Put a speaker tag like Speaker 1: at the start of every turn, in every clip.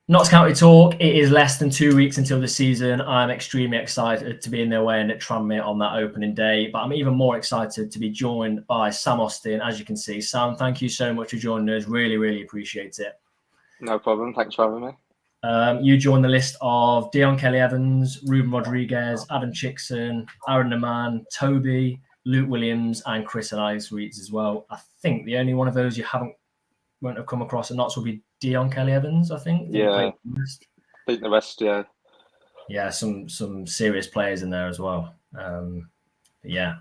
Speaker 1: Notts County Talk. It is less than 2 weeks until the season. I'm extremely excited to be in their way and at Tranmere on that opening day. But I'm even more excited to be joined by Sam Austin. As you can see, Sam, thank you so much for joining us. Really, really appreciate it.
Speaker 2: No problem. Thanks for having me.
Speaker 1: You joined the list of Dion Kelly-Evans, Ruben Rodriguez, Adam Chickson, Aaron Naman, Toby, Luke Williams, and Chris Elias-Reeds as well. I think the only one of those you won't have come across at Notts will be Dion Kelly-Evans, I think.
Speaker 2: Yeah, I think the rest, yeah.
Speaker 1: Yeah, some serious players in there as well. Yeah.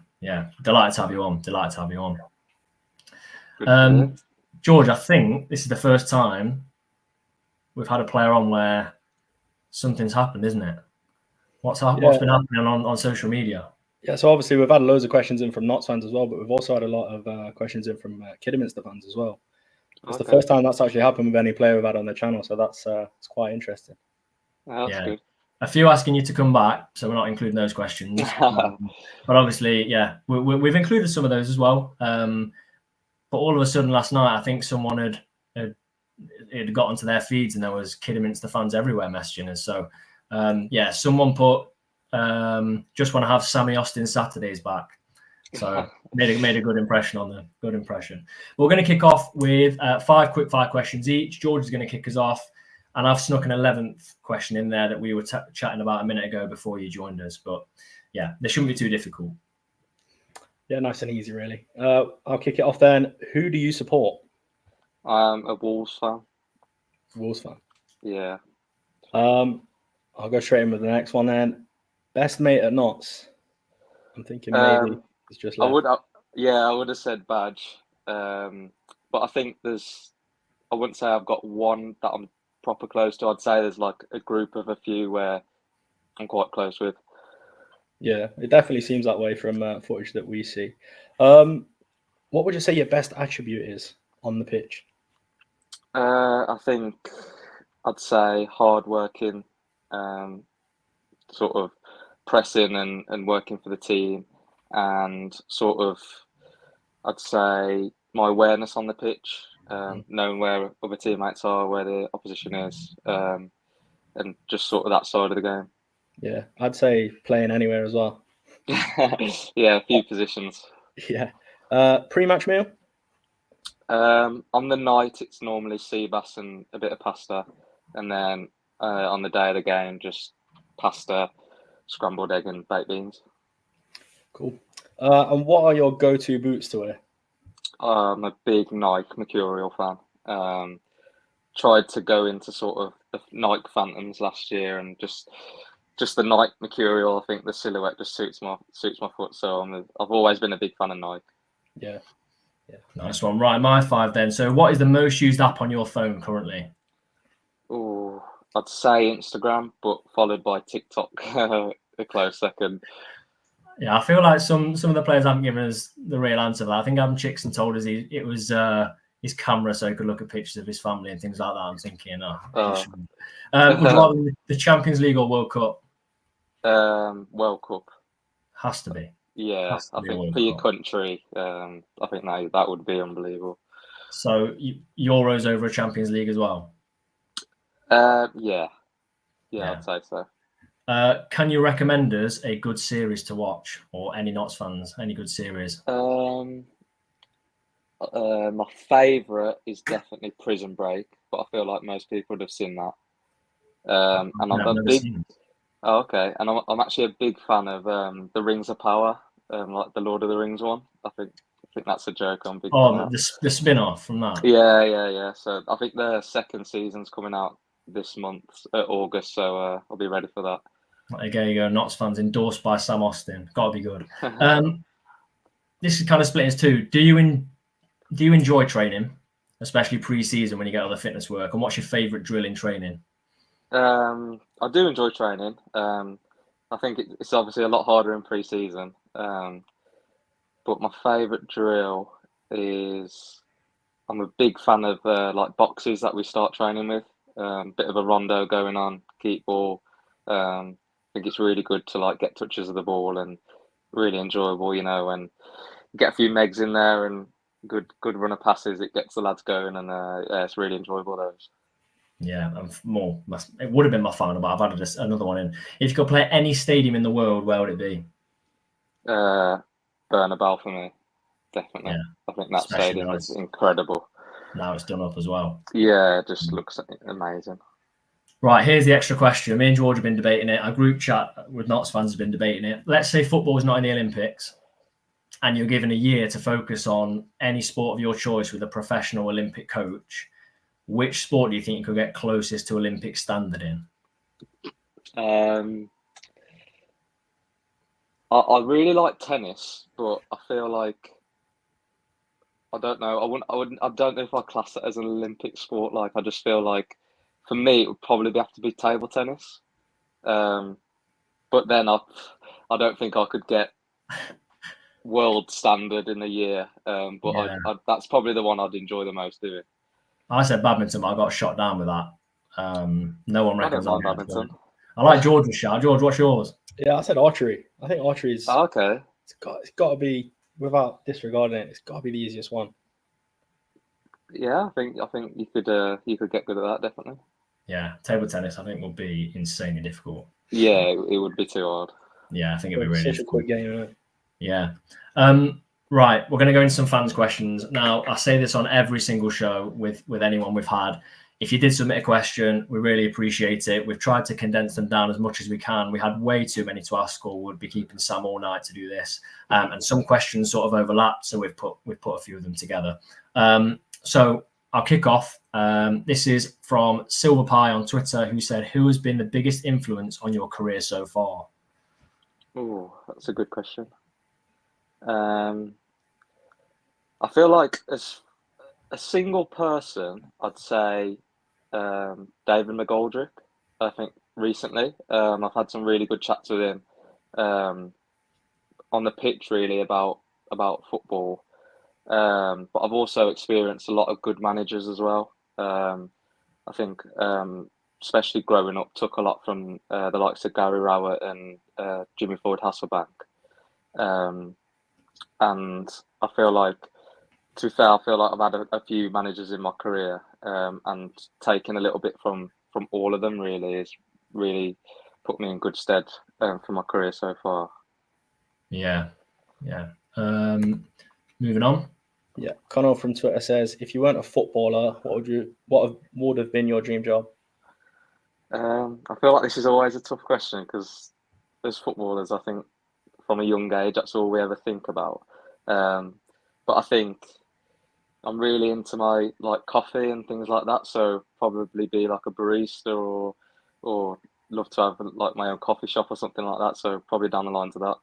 Speaker 1: Delighted to have you on. George, I think this is the first time we've had a player on where something's happened, isn't it? What's been happening on social media?
Speaker 3: Yeah, so obviously we've had loads of questions in from Notts fans as well, but we've also had a lot of questions in from Kidderminster fans as well. It's the first time that's actually happened with any player we've had on the channel, so that's it's quite interesting.
Speaker 2: That's good.
Speaker 1: A few asking you to come back, so we're not including those questions. But obviously, yeah, we've included some of those as well. But all of a sudden last night, I think someone had gotten to their feeds and there was Kidderminster fans everywhere messaging us. So, someone put, just want to have Sammy Austin Saturdays back. So made a good impression on them. Good impression. We're going to kick off with 5 quick-fire questions each. George is going to kick us off. And I've snuck an 11th question in there that we were chatting about a minute ago before you joined us. But yeah, they shouldn't be too difficult.
Speaker 3: Yeah, nice and easy, really. I'll kick it off then. Who do you support?
Speaker 2: I'm a Wolves fan.
Speaker 3: Wolves fan?
Speaker 2: Yeah.
Speaker 3: I'll go straight in with the next one then. Best mate at Notts? I'm thinking maybe it's just left.
Speaker 2: I would have said Badge. But I think I wouldn't say I've got one that I'm proper close to. I'd say there's like a group of a few where I'm quite close with.
Speaker 3: Yeah, it definitely seems that way from footage that we see. What would you say your best attribute is on the pitch?
Speaker 2: I think I'd say hard-working, sort of pressing and working for the team, and sort of I'd say my awareness on the pitch, knowing where other teammates are, where the opposition is, and just sort of that side of the game.
Speaker 3: Yeah, I'd say playing anywhere as well.
Speaker 2: Yeah, a few positions.
Speaker 3: Yeah. Pre-match meal?
Speaker 2: On the night, it's normally sea bass and a bit of pasta. And then on the day of the game, just pasta, scrambled egg and baked beans.
Speaker 3: Cool. And what are your go-to boots to wear?
Speaker 2: I'm a big Nike Mercurial fan. Tried to go into sort of the Nike Phantoms last year, and just the Nike Mercurial. I think the silhouette just suits my foot. So I've always been a big fan of Nike.
Speaker 3: Yeah.
Speaker 1: Nice one. Right, my 5 then. So what is the most used app on your phone currently?
Speaker 2: Oh, I'd say Instagram, but followed by TikTok a close second.
Speaker 1: Yeah, I feel like some of the players haven't given us the real answer. I think Adam Chickson told us it was his camera so he could look at pictures of his family and things like that. I'm thinking, would you rather the Champions League or World Cup?
Speaker 2: World Cup.
Speaker 1: Has to be.
Speaker 2: Yeah, I think for your country, I think that would be unbelievable.
Speaker 1: So Euros over a Champions League as well?
Speaker 2: Yeah, I'd say so.
Speaker 1: Can you recommend us a good series to watch, or any Notts fans, any good series?
Speaker 2: My favourite is definitely Prison Break, but I feel like most people would have seen that. And I'm a big. Oh, okay, and I'm actually a big fan of the Rings of Power, like the Lord of the Rings one. I think that's a joke. I'm big.
Speaker 1: Oh, the spin-off from that.
Speaker 2: Yeah. So I think the second season's coming out this month, August. So I'll be ready for that.
Speaker 1: There you go, Notts fans endorsed by Sam Austin. Got to be good. This is kind of split as two. Do you enjoy training, especially pre-season when you get all the fitness work? And what's your favourite drill in training?
Speaker 2: I do enjoy training. I think it's obviously a lot harder in pre-season. But my favourite drill is, I'm a big fan of like boxes that we start training with. Bit of a rondo going on, keep ball. I think it's really good to like get touches of the ball and really enjoyable, and get a few megs in there and good run of passes. It gets the lads going, and it's really enjoyable those.
Speaker 1: Yeah, it would have been my final, but I've added another one in. If you could play any stadium in the world, where would it be?
Speaker 2: Bernabeu for me, definitely.
Speaker 1: Yeah,
Speaker 2: I think that
Speaker 1: especially
Speaker 2: stadium is incredible.
Speaker 1: Now it's done up as well.
Speaker 2: Yeah, it just looks amazing.
Speaker 1: Right, here's the extra question. Me and George have been debating it. Our group chat with Notts fans has been debating it. Let's say football is not in the Olympics, and you're given a year to focus on any sport of your choice with a professional Olympic coach. Which sport do you think you could get closest to Olympic standard in?
Speaker 2: I really like tennis, but I feel like I don't know. I don't know if I class it as an Olympic sport. Like, I just feel like for me it would probably have to be table tennis. But then I don't think I could get world standard in a year. But
Speaker 1: Yeah.
Speaker 2: that's probably the one I'd enjoy the most doing.
Speaker 1: I said badminton, but I got shot down with that. No one reckons
Speaker 2: I don't mind badminton.
Speaker 1: I like George's shout. George, what's yours?
Speaker 3: Yeah, I said archery. I think archery is
Speaker 2: okay.
Speaker 3: It's got to be, without disregarding it, it's got to be the easiest one.
Speaker 2: Yeah, I think you could get good at that, definitely.
Speaker 1: Yeah, table tennis I think would be insanely difficult.
Speaker 2: Yeah, it would be too hard.
Speaker 1: Yeah, I think it'd be really
Speaker 3: such a quick game, isn't it?
Speaker 1: Yeah. Right, we're going to go into some fans' questions. Now, I say this on every single show with anyone we've had. If you did submit a question, we really appreciate it. We've tried to condense them down as much as we can. We had way too many to ask, or would be keeping Sam all night to do this. And some questions sort of overlapped, so we've put a few of them together. So I'll kick off. This is from Silver Pie on Twitter, who said, "Who has been the biggest influence on your career so far?"
Speaker 2: Oh, that's a good question. I feel like as a single person, I'd say David McGoldrick. I think recently I've had some really good chats with him on the pitch, really about football. But I've also experienced a lot of good managers as well. I think, especially growing up, took a lot from the likes of Gary Rowett and Jimmy Floyd Hasselbank. And I feel like, to be fair, I've had a few managers in my career, and taking a little bit from all of them really is really put me in good stead for my career so far.
Speaker 1: Yeah. Moving on.
Speaker 3: Yeah, Connell from Twitter says, "If you weren't a footballer, what would have been your dream job?"
Speaker 2: I feel like this is always a tough question because as footballers, I think from a young age, that's all we ever think about. But I think I'm really into my coffee and things like that, so probably be like a barista or love to have my own coffee shop or something like that. So probably down the lines of that.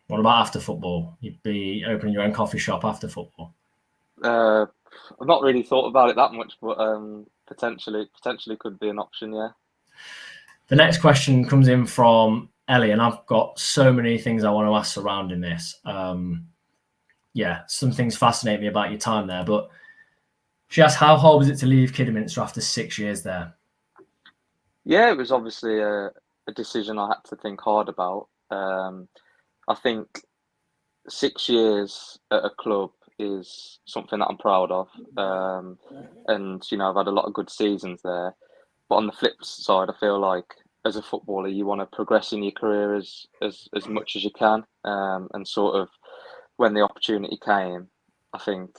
Speaker 1: What about after football? You'd be opening your own coffee shop after football?
Speaker 2: I've not really thought about it that much, but potentially could be an option. Yeah.
Speaker 1: The next question comes in from Ellie, and I've got so many things I want to ask surrounding this. Some things fascinate me about your time there, but she asked, how hard was it to leave Kidderminster after 6 years there?
Speaker 2: Yeah, it was obviously a decision I had to think hard about. I think 6 years at a club is something that I'm proud of. And, I've had a lot of good seasons there. But on the flip side, I feel like as a footballer, you want to progress in your career as much as you can. And sort of when the opportunity came, I think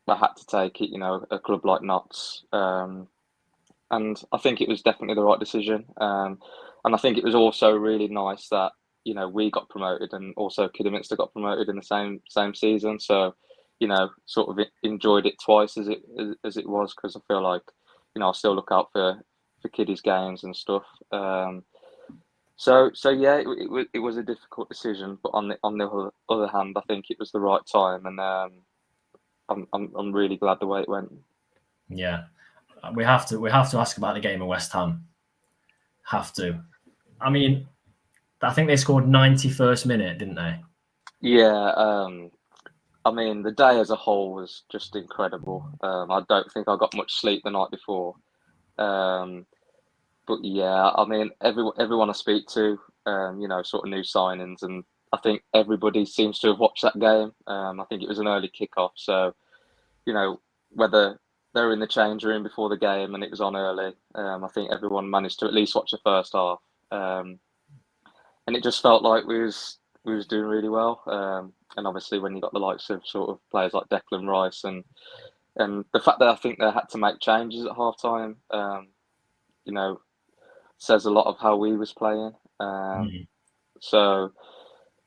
Speaker 2: I had to take it, a club like Notts. And I think it was definitely the right decision. And I think it was also really nice that, we got promoted and also Kidderminster got promoted in the same season. So, sort of enjoyed it twice as it was, because I feel like, I still look out for kiddies games and stuff. So yeah, it was a difficult decision, but on the other hand, I think it was the right time, and I'm really glad the way it went.
Speaker 1: Yeah, we have to ask about the game of West Ham. Have to. I mean, I think they scored 91st minute, didn't they?
Speaker 2: Yeah. I mean, the day as a whole was just incredible. I don't think I got much sleep the night before. But yeah, I mean, everyone I speak to, sort of new signings, and I think everybody seems to have watched that game. I think it was an early kickoff, so whether they were in the change room before the game and it was on early. I think everyone managed to at least watch the first half, and it just felt like we was doing really well. And obviously, when you got the likes of sort of players like Declan Rice and the fact that I think they had to make changes at half time, you know, says a lot of how we was playing. So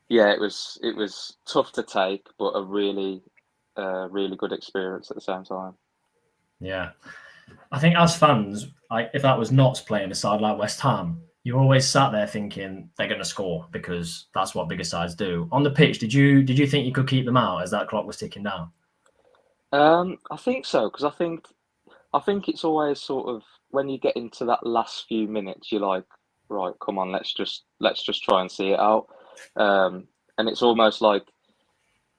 Speaker 2: yeah, it was tough to take, but a really really good experience at the same time.
Speaker 1: Yeah, I think as fans, like if that was Notts playing a side like West Ham, you always sat there thinking they're going to score because that's what bigger sides do. On the pitch, did you think you could keep them out as that clock was ticking down?
Speaker 2: I think so because I think it's always sort of when you get into that last few minutes, you're like, right, come on, let's just try and see it out. And it's almost like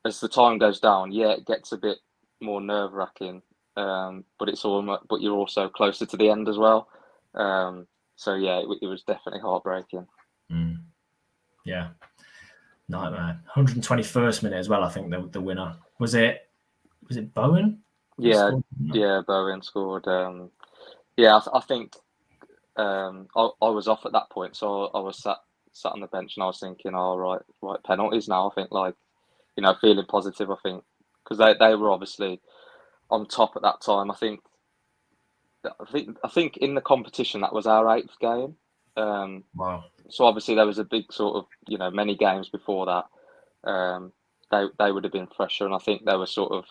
Speaker 2: as the time goes down, yeah, it gets a bit more nerve wracking. But it's almost, but you're also closer to the end as well. So yeah, it was definitely heartbreaking.
Speaker 1: Yeah, nightmare. 121st minute as well. I think the winner was it Bowen?
Speaker 2: Yeah, Bowen scored. Yeah, I think I was off at that point, so I was sat on the bench and I was thinking, oh right, penalties now. I think feeling positive. I think because they were obviously on top at that time. I think in the competition that was our 8th game.
Speaker 1: Wow.
Speaker 2: So obviously there was a big sort of many games before that. They would have been fresher, and I think they were sort of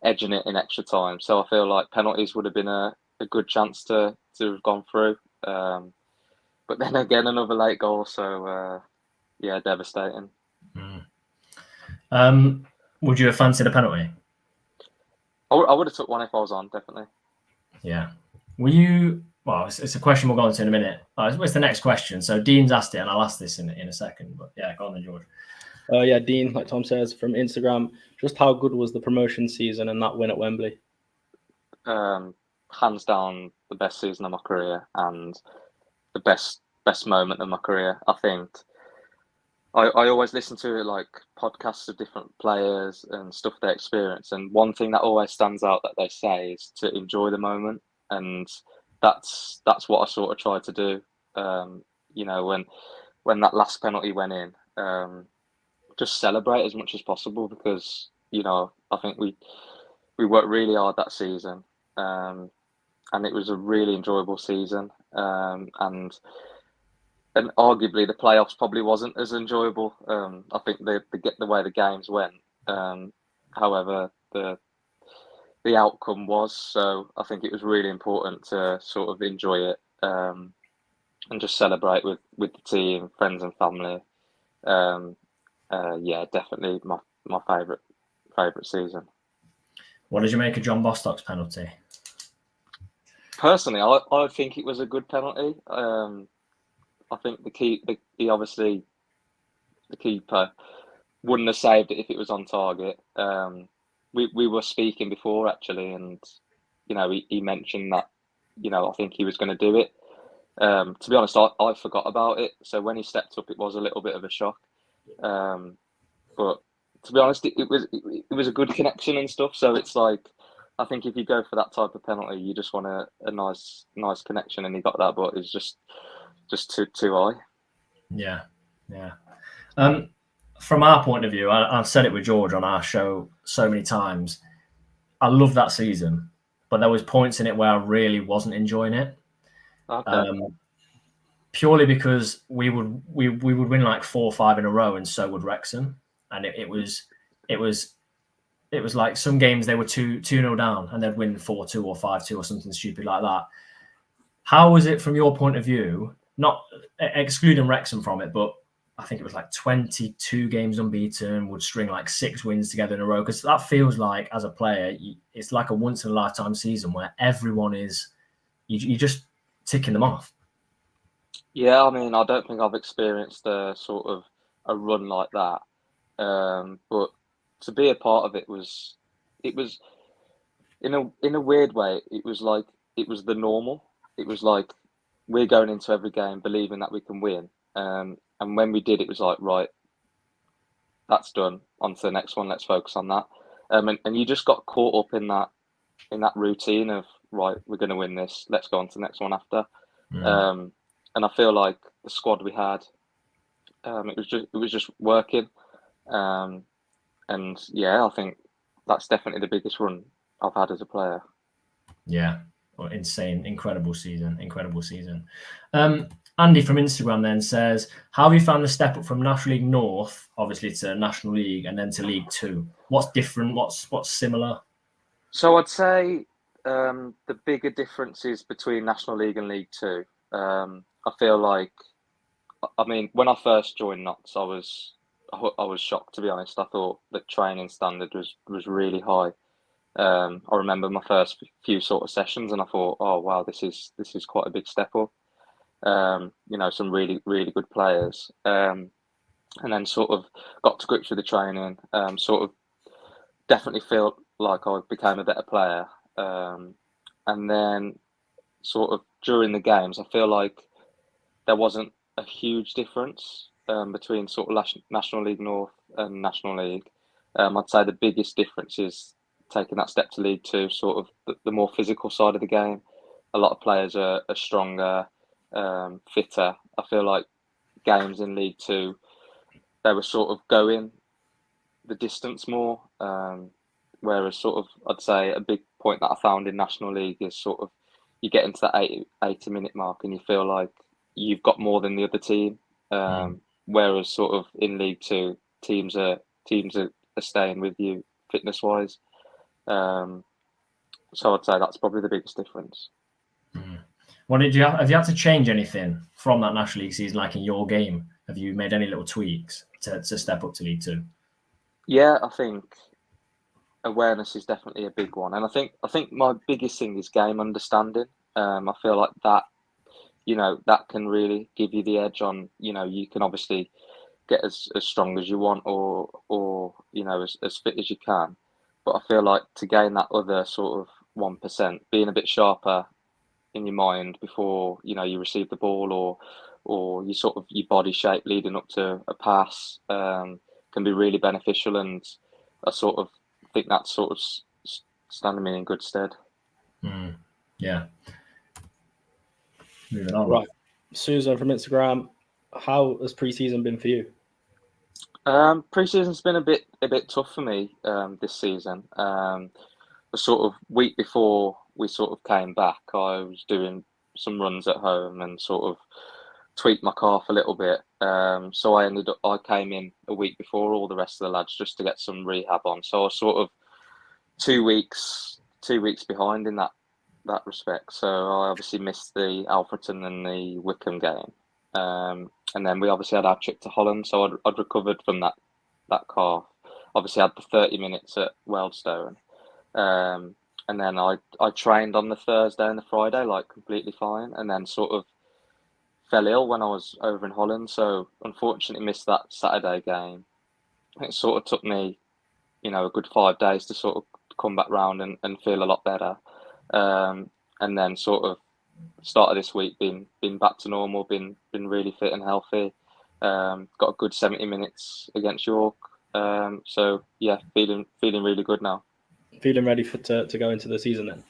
Speaker 2: edging it in extra time. So I feel like penalties would have been a good chance to have gone through. But then again, another late goal. So yeah, devastating.
Speaker 1: Would you have fancied a penalty?
Speaker 2: I would have took one if I was on, definitely.
Speaker 1: Yeah. Were you? Well, it's a question we'll go into in a minute. It's the next question. So Dean's asked it, and I'll ask this in a second. But yeah, go on then, George.
Speaker 3: Yeah, Dean, like Tom says from Instagram, just how good was the promotion season and that win at Wembley?
Speaker 2: Hands down, the best season of my career and the best moment of my career. I think I always listen to like podcasts of different players and stuff they experience, and one thing that always stands out that they say is to enjoy the moment, and that's what I sort of tried to do. When that last penalty went in, just celebrate as much as possible because I think we worked really hard that season, and it was a really enjoyable season, and arguably the playoffs probably wasn't as enjoyable. I think the way the games went. However, the outcome was. So I think it was really important to sort of enjoy it and just celebrate with the team, friends, and family. Yeah, definitely my favourite season.
Speaker 1: What did you make of John Bostock's penalty?
Speaker 2: Personally, I think it was a good penalty. I think the keeper wouldn't have saved it if it was on target. We were speaking before actually, and he mentioned that I think he was going to do it. To be honest, I forgot about it. So when he stepped up, it was a little bit of a shock. But to be honest, it was a good connection and stuff. So it's like I think if you go for that type of penalty, you just want a nice connection, and he got that, but it's just too high.
Speaker 1: Yeah. From our point of view, I've said it with George on our show so many times. I love that season, but there was points in it where I really wasn't enjoying it.
Speaker 2: Okay.
Speaker 1: Purely because we would win like 4 or 5 in a row, and so would Wrexham, and it was like some games they were 2-0 down, and they'd win 4-2 or 5-2 or something stupid like that. How was it from your point of view? Not excluding Wrexham from it, but I think it was like 22 games unbeaten, would string like 6 wins together in a row. Because that feels like, as a player, it's like a once-in-a-lifetime season where everyone is, you're just ticking them off.
Speaker 2: Yeah, I mean, I don't think I've experienced a sort of a run like that. But to be a part of it was in a weird way, it was like it was the normal. It was like we're going into every game believing that we can win. And when we did, it was like, right, that's done. On to the next one. Let's focus on that. And you just got caught up in that routine of, right, we're going to win this. Let's go on to the next one after.
Speaker 1: Mm.
Speaker 2: And I feel like the squad we had, it was just working. And yeah, I think that's definitely the biggest run I've had as a player.
Speaker 1: Yeah, insane, incredible season. Andy from Instagram then says, how have you found the step up from National League North, obviously, to National League and then to League Two? What's different? What's similar?
Speaker 2: So I'd say the bigger differences between National League and League Two. I feel like, I mean, when I first joined Notts, I was shocked, to be honest. I thought the training standard was really high. I remember my first few sort of sessions, and I thought, oh wow, this is quite a big step up. Some really good players, and then sort of got to grips with the training. Sort of definitely feel like I became a better player, and then sort of during the games, I feel like there wasn't a huge difference between sort of National League North and National League. I'd say the biggest difference is taking that step to League Two, sort of the more physical side of the game. A lot of players are stronger, fitter. I feel like games in League Two, they were sort of going the distance more. Whereas sort of, I'd say a big point that I found in National League is sort of you get into that 80-minute mark and you feel like you've got more than the other team. Whereas sort of in League Two, teams are staying with you fitness wise. So I'd say that's probably the biggest difference.
Speaker 1: What did you have you had to change anything from that National League season, like in your game? Have you made any little tweaks to step up to League Two?
Speaker 2: Yeah, I think awareness is definitely a big one, and I think my biggest thing is game understanding. I feel like that, that can really give you the edge on. You can obviously get as strong as you want, or as fit as you can, but I feel like to gain that other sort of 1%, being a bit sharper in your mind before you receive the ball, or you sort of your body shape leading up to a pass, can be really beneficial, and I sort of think that's sort of standing me in good stead.
Speaker 1: Yeah. Moving on.
Speaker 3: Right, Susan from Instagram, how has preseason been for you?
Speaker 2: Preseason's been a bit tough for me this season. The sort of week before we sort of came back, I was doing some runs at home and sort of tweaked my calf a little bit. So I came in a week before all the rest of the lads just to get some rehab on. So I was sort of 2 weeks behind in that respect. So I obviously missed the Alfreton and the Wickham game. And then we obviously had our trip to Holland, so I'd recovered from that calf. Obviously had the 30 minutes at Wealdstone. And then I trained on the Thursday and the Friday, like completely fine, and then sort of fell ill when I was over in Holland. So unfortunately missed that Saturday game. It sort of took me, a good 5 days to sort of come back round and feel a lot better. And then sort of started this week been back to normal, been really fit and healthy. Got a good 70 minutes against York. So yeah, feeling really good now.
Speaker 3: Feeling ready to go into the season then?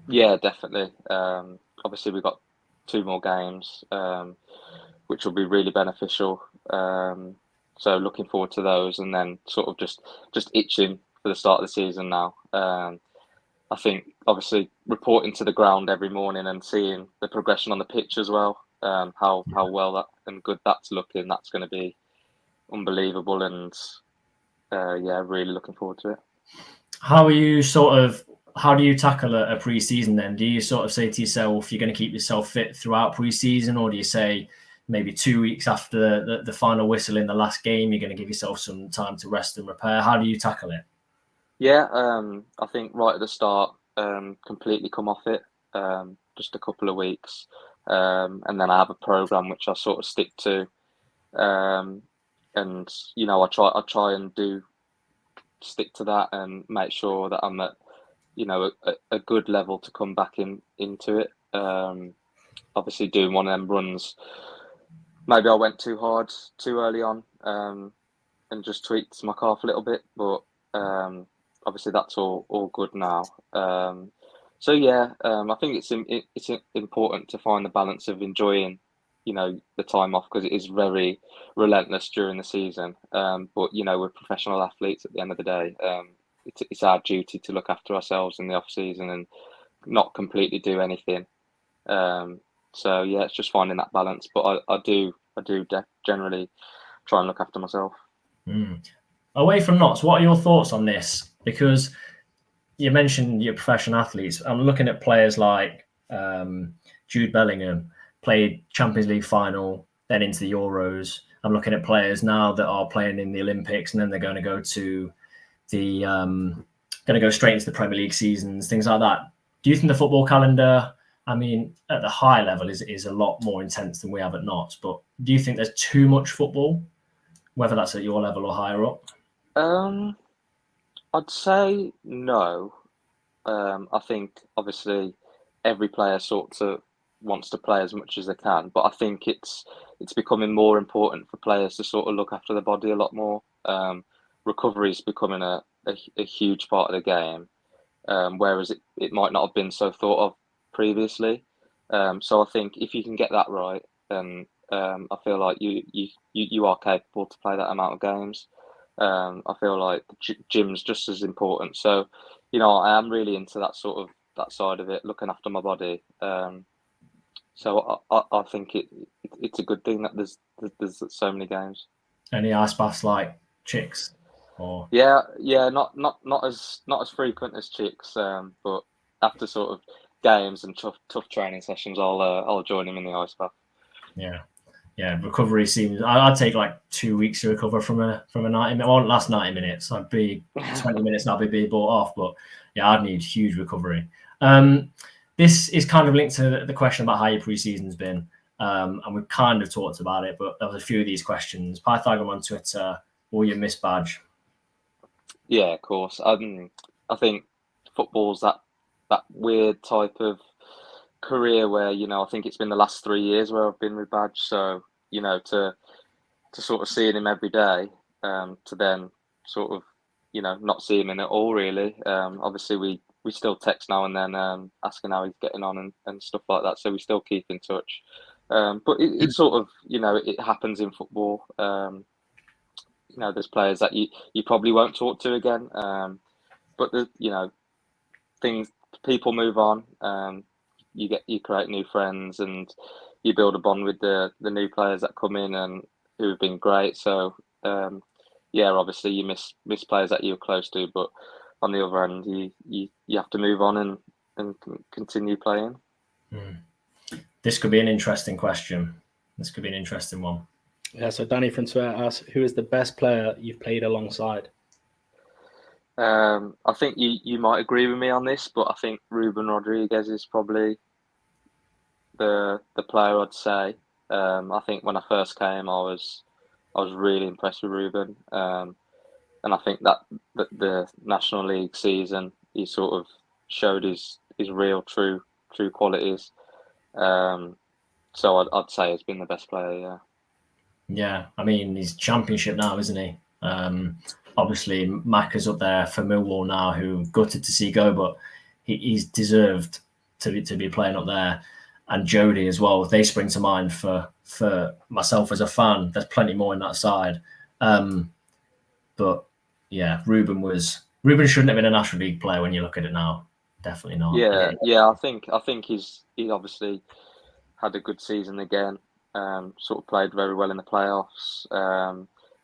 Speaker 2: Yeah, definitely. Obviously we've got 2 more games, which will be really beneficial. So looking forward to those, and then sort of just itching for the start of the season now. I think obviously reporting to the ground every morning and seeing the progression on the pitch as well, how well that and good that's looking, that's going to be unbelievable, and yeah, really looking forward to it.
Speaker 1: How do you tackle a pre-season then? Do you sort of say to yourself you're going to keep yourself fit throughout pre-season, or do you say maybe 2 weeks after the final whistle in the last game you're going to give yourself some time to rest and repair? How do you tackle it?
Speaker 2: Yeah, I think right at the start, completely come off it, just a couple of weeks, and then I have a program which I sort of stick to, and I try and stick to that and make sure that I'm at a good level to come back into it. Obviously, doing one of them runs, maybe I went too hard too early on, and just tweaked my calf a little bit, but obviously that's all good now. So yeah, I think it's important to find the balance of enjoying, the time off, because it is very relentless during the season. But we're professional athletes at the end of the day. It's our duty to look after ourselves in the off season and not completely do anything. So yeah, it's just finding that balance. But I do generally try and look after myself.
Speaker 1: Away from Notts, what are your thoughts on this? Because you mentioned your professional athletes. I'm looking at players like Jude Bellingham, played Champions League final, then into the Euros. I'm looking at players now that are playing in the Olympics, and then they're going to go to the straight into the Premier League seasons, things like that. Do you think the football calendar, I mean, at the high level is a lot more intense than we have at Notts, but do you think there's too much football, whether that's at your level or higher up?
Speaker 2: I'd say no. I think obviously every player sort of wants to play as much as they can, but I think it's becoming more important for players to sort of look after their body a lot more. Recovery is becoming a huge part of the game, whereas it might not have been so thought of previously. So I think if you can get that right, then I feel like you are capable to play that amount of games. I feel like the gym's just as important. So, I am really into that side of it, looking after my body. So I think it's a good thing that there's so many games.
Speaker 1: Any ice baths like chicks? Or
Speaker 2: Yeah, not as frequent as chicks, but after sort of games and tough training sessions, I'll join him in the ice bath.
Speaker 1: Yeah, recovery seems. I'd take like 2 weeks to recover from a 90 minute. Well, last 90 minutes. I'd be 20 minutes. I'd be bought off. But yeah, I'd need huge recovery. This is kind of linked to the question about how your preseason's been, and we've kind of talked about it. But there was a few of these questions. Pythagoras on Twitter, will you miss badge?
Speaker 2: Yeah, of course. I think football's that weird type of career where I think it's been the last 3 years where I've been with badge. So to sort of seeing him every day, to then sort of not see him in it all really. Obviously we still text now and then, asking how he's getting on and stuff like that. So we still keep in touch. But it sort of it happens in football. There's players that you probably won't talk to again. But people move on. You create new friends and you build a bond with the new players that come in and who have been great. So yeah, obviously you miss players that you're close to, but on the other end, you have to move on and continue playing.
Speaker 1: This could be an interesting question. This could be an interesting one.
Speaker 3: Yeah, so Danny from Twitter asks, who is the best player you've played alongside?
Speaker 2: I think you might agree with me on this, but I think Ruben Rodriguez is probably the player I'd say. I think when I first came, I was really impressed with Ruben, and I think that the National League season he sort of showed his real true qualities. So I'd say he's been the best player. Yeah.
Speaker 1: Yeah, I mean he's championship now, isn't he? Obviously Macca's up there for Millwall now, who gutted to see go, but he's deserved to be playing up there. And Jody as well. They spring to mind for myself as a fan. There's plenty more in that side, but yeah, Ruben shouldn't have been a National League player when you look at it now. Definitely not.
Speaker 2: Yeah. I think he's obviously had a good season again. Sort of played very well in the playoffs.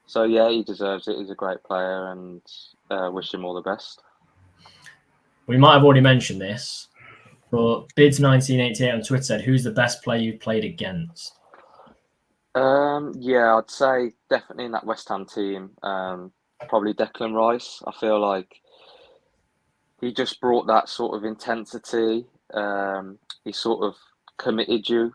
Speaker 2: So yeah, he deserves it. He's a great player, and wish him all the best.
Speaker 1: We might have already mentioned this, but Bids1988 on Twitter said, "Who's the best player you've played against?"
Speaker 2: Yeah, I'd say definitely in that West Ham team. Probably Declan Rice. I feel like he just brought that sort of intensity. He sort of committed you.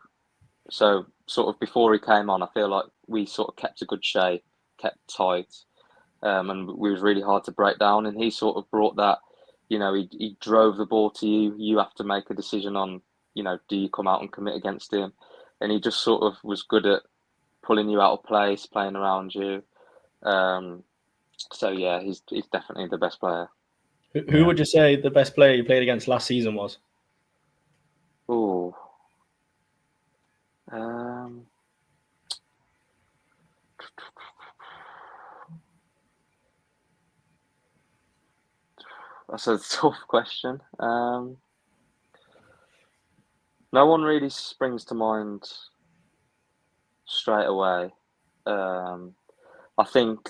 Speaker 2: So sort of before he came on, I feel like we sort of kept a good shape, kept tight, and we was really hard to break down. And he sort of brought that. He drove the ball to you. You have to make a decision on, do you come out and commit against him? And he just sort of was good at pulling you out of place, playing around you. So yeah, he's definitely the best player.
Speaker 3: Who would you say the best player you played against last season was?
Speaker 2: Oh. That's a tough question. No one really springs to mind straight away. I think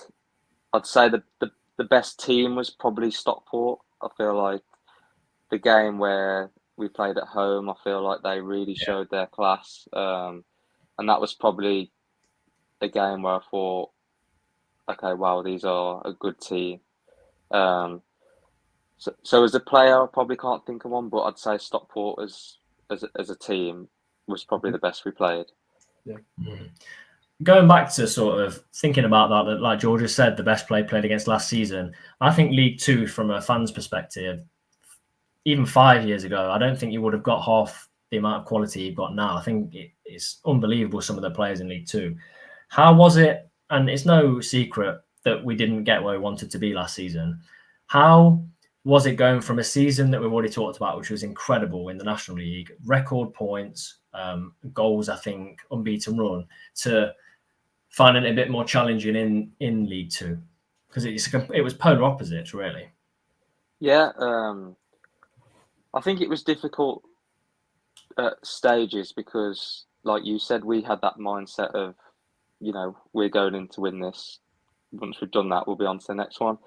Speaker 2: I'd say the best team was probably Stockport. I feel like the game where we played at home, I feel like they really showed their class. And that was probably the game where I thought, okay, wow, these are a good team. So as a player, I probably can't think of one, but I'd say Stockport as a team was probably the best we played.
Speaker 3: Yeah.
Speaker 1: Going back to sort of thinking about that, like George has said, the best player played against last season. I think League Two, from a fan's perspective, even 5 years ago, I don't think you would have got half the amount of quality you've got now. I think it's unbelievable, some of the players in League Two. How was it? And it's no secret that we didn't get where we wanted to be last season. How was it going from a season that we've already talked about, which was incredible in the National League, record points, goals, I think, unbeaten run, to finding it a bit more challenging in League Two? Because it was polar opposites, really.
Speaker 2: Yeah, I think it was difficult at stages because, like you said, we had that mindset of, we're going in to win this. Once we've done that, we'll be on to the next one.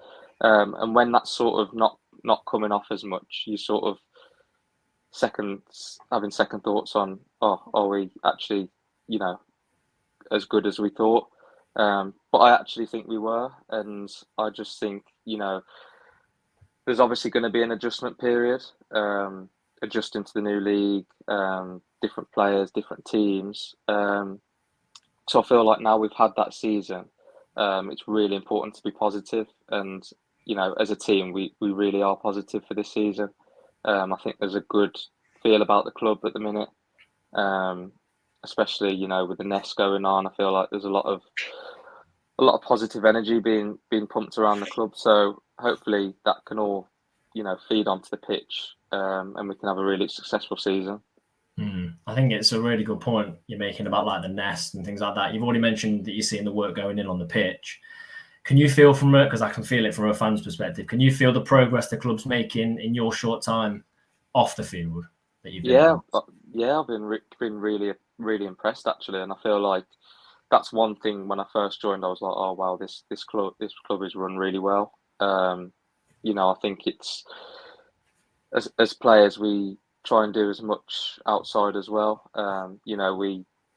Speaker 2: And when that's sort of not coming off as much, you sort of having second thoughts on, are we actually, as good as we thought? But I actually think we were, and I just think, there's obviously going to be an adjustment period, adjusting to the new league, different players, different teams. So I feel like now we've had that season, it's really important to be positive, and as a team, we really are positive for this season. I think there's a good feel about the club at the minute, especially with the Nest going on. I feel like there's a lot of positive energy being pumped around the club. So hopefully that can all feed onto the pitch, and we can have a really successful season.
Speaker 1: I think it's a really good point you're making about like the Nest and things like that. You've already mentioned that you're seeing the work going in on the pitch. Can you feel from it, because I can feel it from a fan's perspective, can you feel the progress the club's making in your short time off the field that you've been?
Speaker 2: I've been really, really impressed, actually, and I feel like that's one thing. When I first joined, I was like, oh wow, this club is run really well. I think it's as players, we try and do as much outside as well.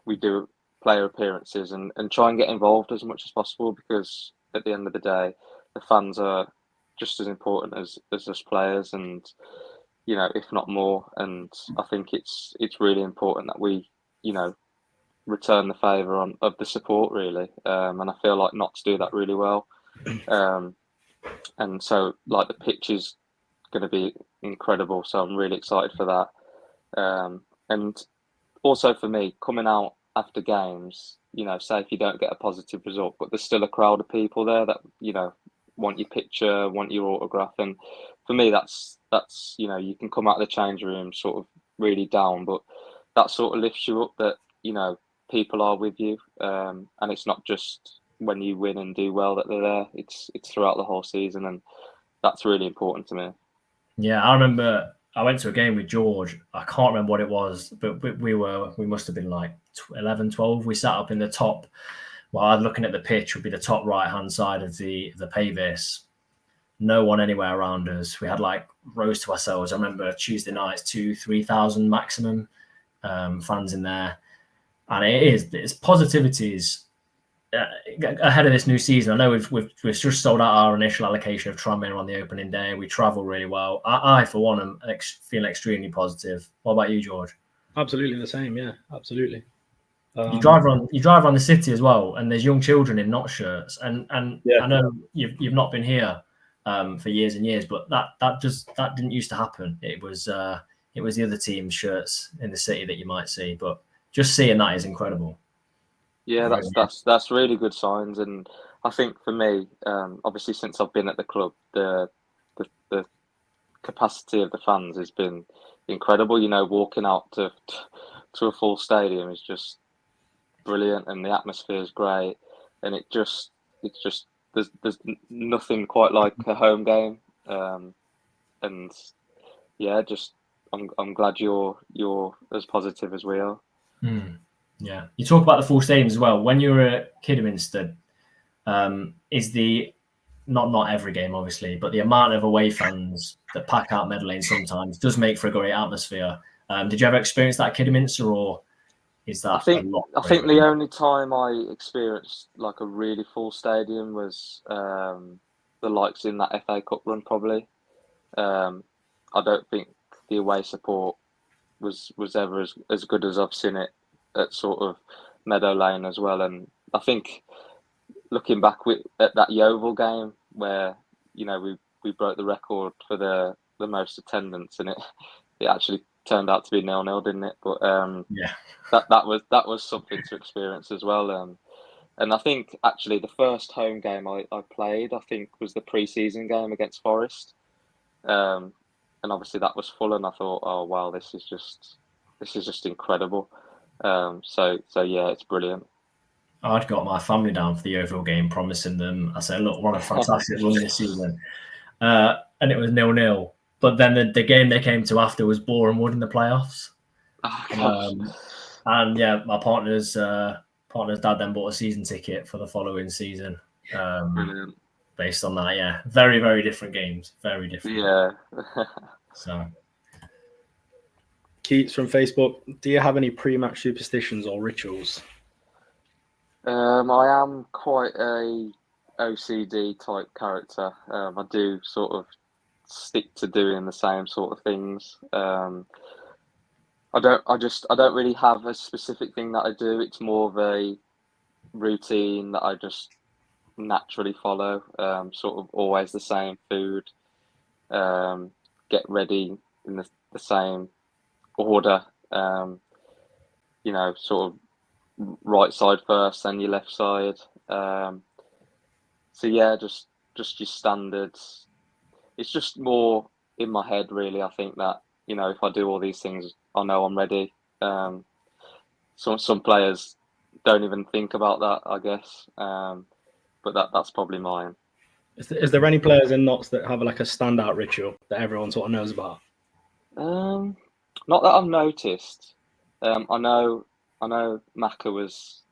Speaker 2: We do player appearances and try and get involved as much as possible, because at the end of the day, the fans are just as important as us players, and if not more. And I think it's really important that we return the favour of the support, really. And I feel like not to do that really well. And so, like, the pitch is going to be incredible, so I'm really excited for that. And also for me, coming out after games, say if you don't get a positive result, but there's still a crowd of people there that want your picture, want your autograph, and for me that's you can come out of the change room sort of really down, but that sort of lifts you up, that people are with you, and it's not just when you win and do well that they're there. It's throughout the whole season, and that's really important to me.
Speaker 1: Yeah, I remember I went to a game with George. I can't remember what it was, but we must have been like 11, 12. We sat up in the top, while looking at the pitch, would be the top right-hand side of the Pavis. No one anywhere around us. We had like rows to ourselves. I remember Tuesday nights, 2,000-3,000 maximum fans in there. And it's positivities ahead of this new season. I know we've just sold out our initial allocation of Tranmere on the opening day. We travel really well. I for one, am feeling extremely positive. What about you, George?
Speaker 3: Absolutely the same. Yeah, absolutely.
Speaker 1: You drive around the city as well, and there's young children in not shirts. And
Speaker 3: yeah.
Speaker 1: I know you've not been here for years and years, but that didn't used to happen. It was the other team's shirts in the city that you might see, but just seeing that is incredible.
Speaker 2: Yeah, that's really good signs, and I think for me, obviously since I've been at the club, the capacity of the fans has been incredible. You know, walking out to a full stadium is just brilliant, and the atmosphere is great, and it's just there's nothing quite like a home game, and yeah, just I'm glad you're as positive as we are.
Speaker 1: Yeah, you talk about the full stadiums as well. When you were at Kidderminster, is the not every game obviously, but the amount of away fans that pack out Meadow Lane sometimes does make for a great atmosphere. Did you ever experience that at Kidderminster, or is that
Speaker 2: I think the only time I experienced like a really full stadium was the likes in that FA Cup run probably. I don't think the away support was ever as good as I've seen it at sort of Meadow Lane as well. And I think looking back at that Yeovil game where, you know, we broke the record for the most attendance, and it actually turned out to be 0-0, didn't it? But that was something to experience as well. And I think actually the first home game I played, I think, was the pre-season game against Forest. And obviously that was full, and I thought, oh wow, this is just incredible. So yeah, it's brilliant.
Speaker 1: I'd got my family down for the Yeovil game, promising them. I said, look, what a fantastic run this season, and it was 0-0. But then the game they came to after was Boreham Wood in the playoffs. And yeah, my partner's dad then bought a season ticket for the following season.
Speaker 2: Brilliant.
Speaker 1: Based on that, yeah, very, very different games, very different.
Speaker 2: Yeah.
Speaker 1: So,
Speaker 3: Keats from Facebook, do you have any pre-match superstitions or rituals?
Speaker 2: I am quite a OCD type character. I do sort of stick to doing the same sort of things. I don't really have a specific thing that I do. It's more of a routine that I just naturally follow. Sort of always the same food. Get ready in the same order. You know, sort of right side first, then your left side. So yeah, just your standards. It's just more in my head, really. I think that, you know, if I do all these things, I know I'm ready. Some players don't even think about that, I guess. But that's probably mine.
Speaker 3: Is there any players in Notts that have like a standout ritual that everyone sort of knows about?
Speaker 2: Not that I've noticed. I know Maka was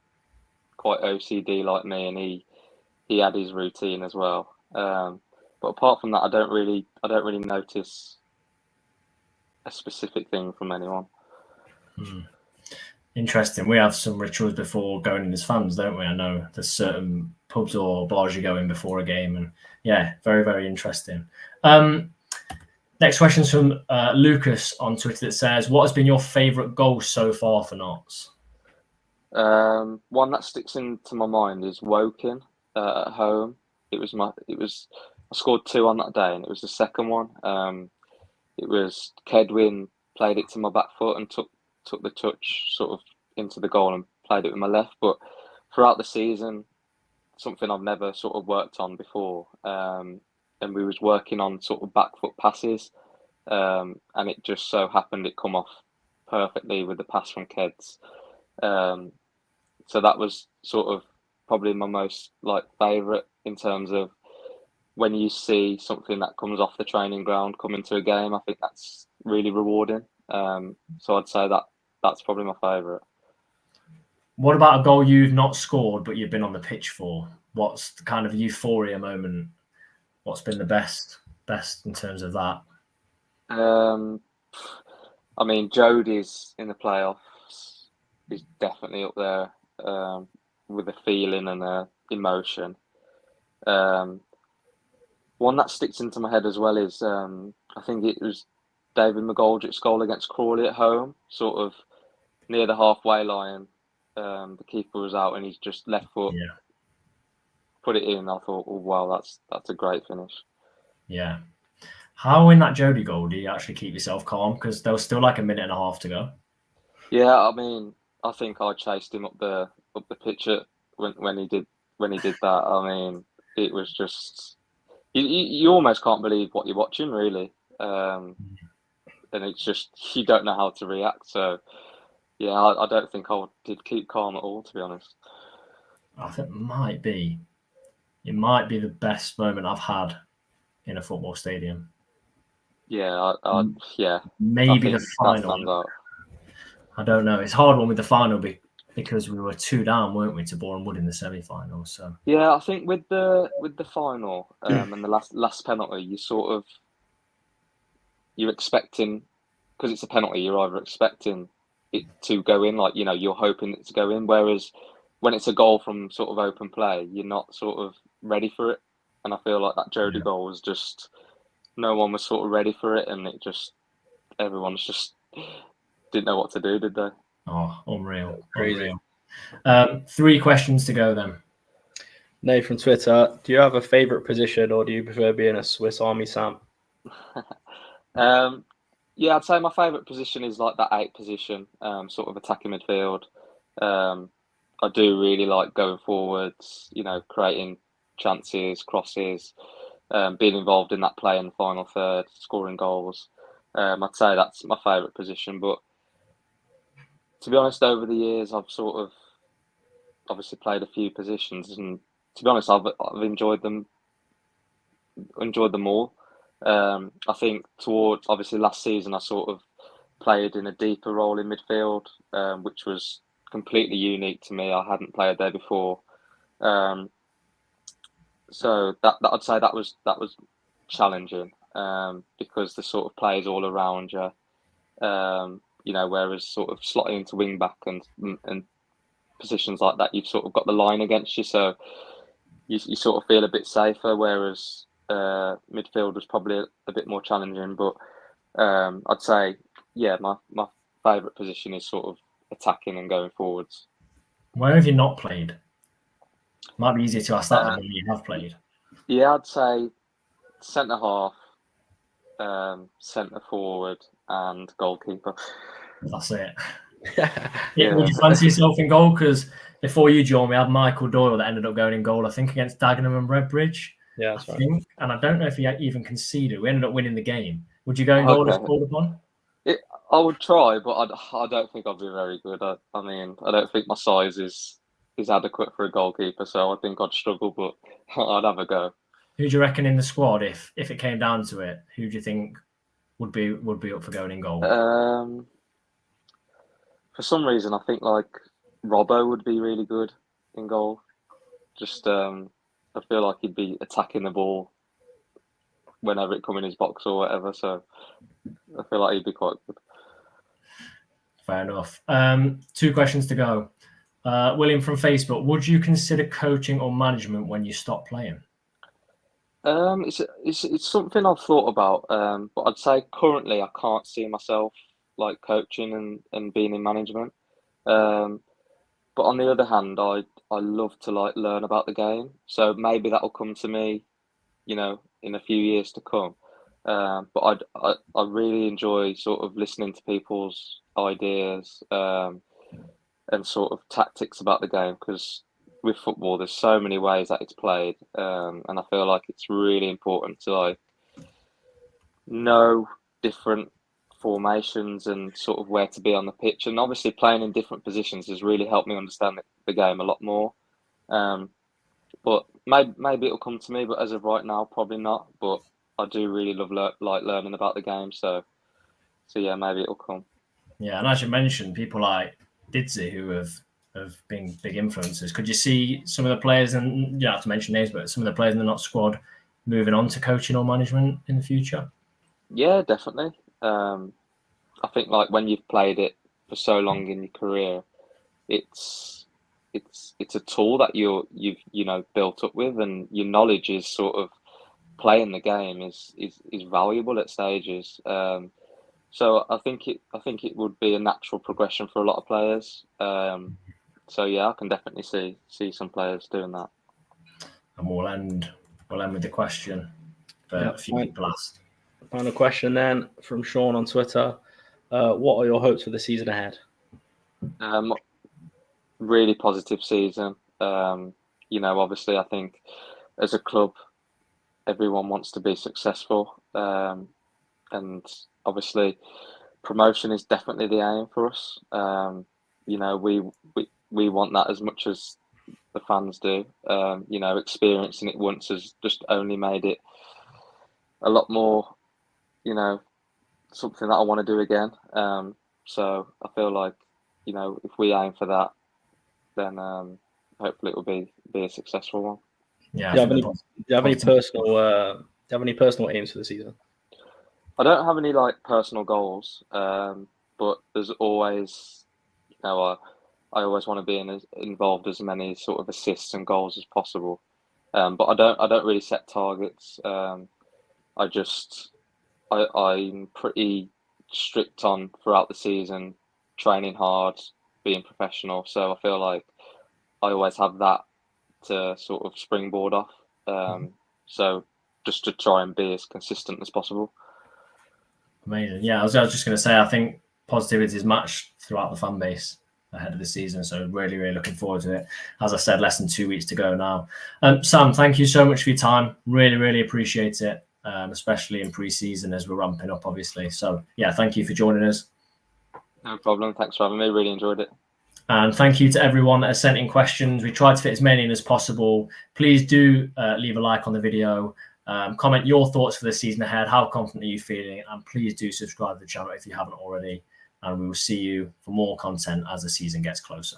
Speaker 2: quite OCD like me, and he had his routine as well. But apart from that, I don't really notice a specific thing from anyone.
Speaker 1: Interesting. We have some rituals before going in as fans, don't we? I know there's certain pubs or bars you go in before a game, and yeah, very, very interesting. Next question is from Lucas on Twitter that says, "What has been your favourite goal so far for Notts?"
Speaker 2: One that sticks into my mind is Woking at home. I scored 2 on that day, and it was the second one. It was Kedwin played it to my back foot and took the touch sort of into the goal and played it with my left. But throughout the season, something I've never sort of worked on before, and we was working on sort of back foot passes, and it just so happened it come off perfectly with the pass from Keds. So that was sort of probably my most like favourite in terms of when you see something that comes off the training ground come into a game. I think that's really rewarding. So I'd say that's probably my favourite.
Speaker 1: What about a goal you've not scored but you've been on the pitch for? What's the kind of euphoria moment? What's been the best in terms of that?
Speaker 2: I mean, Jodie's in the playoffs is definitely up there with the feeling and the emotion. One that sticks into my head as well is I think it was David McGoldrick's goal against Crawley at home, sort of near the halfway line. The keeper was out and he's just left foot put it in. I thought, oh wow, that's a great finish.
Speaker 1: Yeah. How in that Jody goal do you actually keep yourself calm? Because there was still like a minute and a half to go.
Speaker 2: Yeah, I mean, I think I chased him up the pitch when he did that. I mean, it was just you almost can't believe what you're watching, really. and it's just you don't know how to react. So yeah, I don't think I did keep calm at all, to be honest.
Speaker 1: I think it might be the best moment I've had in a football stadium.
Speaker 2: Yeah,
Speaker 1: Maybe
Speaker 2: I
Speaker 1: the
Speaker 2: think that stands
Speaker 1: final.
Speaker 2: out.
Speaker 1: I don't know. It's a hard one with the final because we were 2 down, weren't we, to Boreham Wood in the semi-final? So
Speaker 2: Yeah, I think with the final and the last penalty, you're expecting, because it's a penalty, you're either expecting it to go in, like, you're hoping it to go in. Whereas when it's a goal from sort of open play, you're not sort of ready for it. And I feel like that Jody goal was just, no one was sort of ready for it, and everyone's just didn't know what to do, did they?
Speaker 1: Oh, unreal.
Speaker 3: Crazy.
Speaker 1: Unreal. 3 questions to go then.
Speaker 3: Nate from Twitter, do you have a favourite position, or do you prefer being a Swiss Army Sam?
Speaker 2: Yeah, I'd say my favourite position is like that 8 position, sort of attacking midfield. I do really like going forwards, creating chances, crosses, being involved in that play in the final third, scoring goals. I'd say that's my favourite position. But to be honest, over the years, I've sort of obviously played a few positions, and to be honest, I've enjoyed them all. I think towards obviously last season, I sort of played in a deeper role in midfield, which was completely unique to me. I hadn't played there before, so that I'd say that was challenging, because the sort of players all around you, whereas sort of slotting into wing back and positions like that, you've sort of got the line against you, so you sort of feel a bit safer. Whereas midfield was probably a bit more challenging, but I'd say, yeah, my favourite position is sort of attacking and going forwards.
Speaker 1: Where have you not played? Might be easier to ask that than when you have played.
Speaker 2: Yeah, I'd say centre half, centre forward, and goalkeeper.
Speaker 1: That's it. Yeah. Would you fancy yourself in goal? Because before you joined, we had Michael Doyle that ended up going in goal, I think, against Dagenham and Redbridge.
Speaker 3: Yeah, that's right.
Speaker 1: And I don't know if he even conceded. We ended up winning the game. Would you go in goal if called upon?
Speaker 2: I would try, but I don't think I'd be very good. I mean, I don't think my size is adequate for a goalkeeper, so I think I'd struggle, but I'd have a go.
Speaker 1: Who do you reckon in the squad, if it came down to it, who do you think would be up for going in goal?
Speaker 2: For some reason, I think like Robbo would be really good in goal. Just I feel like he'd be attacking the ball whenever it come in his box or whatever. So I feel like he'd be quite good.
Speaker 1: Fair enough. 2 questions to go. William from Facebook, would you consider coaching or management when you stop playing?
Speaker 2: It's something I've thought about, but I'd say currently I can't see myself like coaching and being in management. But on the other hand, I love to like learn about the game, so maybe that'll come to me, in a few years to come. But I really enjoy sort of listening to people's ideas, and sort of tactics about the game, because with football there's so many ways that it's played, and I feel like it's really important to like know different formations and sort of where to be on the pitch, and obviously playing in different positions has really helped me understand the game a lot more. But maybe it'll come to me, but as of right now, probably not. But I do really love learning about the game, so yeah, maybe it'll come.
Speaker 1: Yeah, and as you mentioned, people like Didzy who have been big influences. Could you see some of the players, and you don't have to mention names, but some of the players in the Not squad moving on to coaching or management in the future?
Speaker 2: Yeah, definitely. I think like when you've played it for so long in your career, it's a tool that you've built up with, and your knowledge is sort of playing the game is valuable at stages. So I think it would be a natural progression for a lot of players. So yeah, I can definitely see some players doing that.
Speaker 1: And we'll end with the question for a few people asked.
Speaker 3: Final question then from Sean on Twitter. What are your hopes for the season ahead?
Speaker 2: Really positive season. Obviously I think as a club, everyone wants to be successful. and obviously promotion is definitely the aim for us. You know, we want that as much as the fans do. You know, experiencing it once has just only made it a lot more, you know, something that I want to do again. So I feel like, you know, if we aim for that, then hopefully it will be a successful one.
Speaker 1: Yeah.
Speaker 3: Do you have any personal aims for the season?
Speaker 2: I don't have any like personal goals, but there's always, you know, I always want to be involved as many sort of assists and goals as possible. But I don't really set targets. I'm pretty strict on throughout the season, training hard, being professional. So I feel like I always have that to sort of springboard off. So just to try and be as consistent as possible.
Speaker 1: Amazing. Yeah, I was just going to say, I think positivity is matched throughout the fan base ahead of the season. So really, really looking forward to it. As I said, less than 2 weeks to go now. Sam, thank you so much for your time. Really, really appreciate it, especially in pre-season as we're ramping up, obviously. So yeah, thank you for joining us.
Speaker 2: No problem. Thanks for having me. Really enjoyed it.
Speaker 1: And thank you to everyone that has sent in questions. We tried to fit as many in as possible. Please do leave a like on the video. Comment your thoughts for the season ahead. How confident are you feeling? And please do subscribe to the channel if you haven't already. And we will see you for more content as the season gets closer.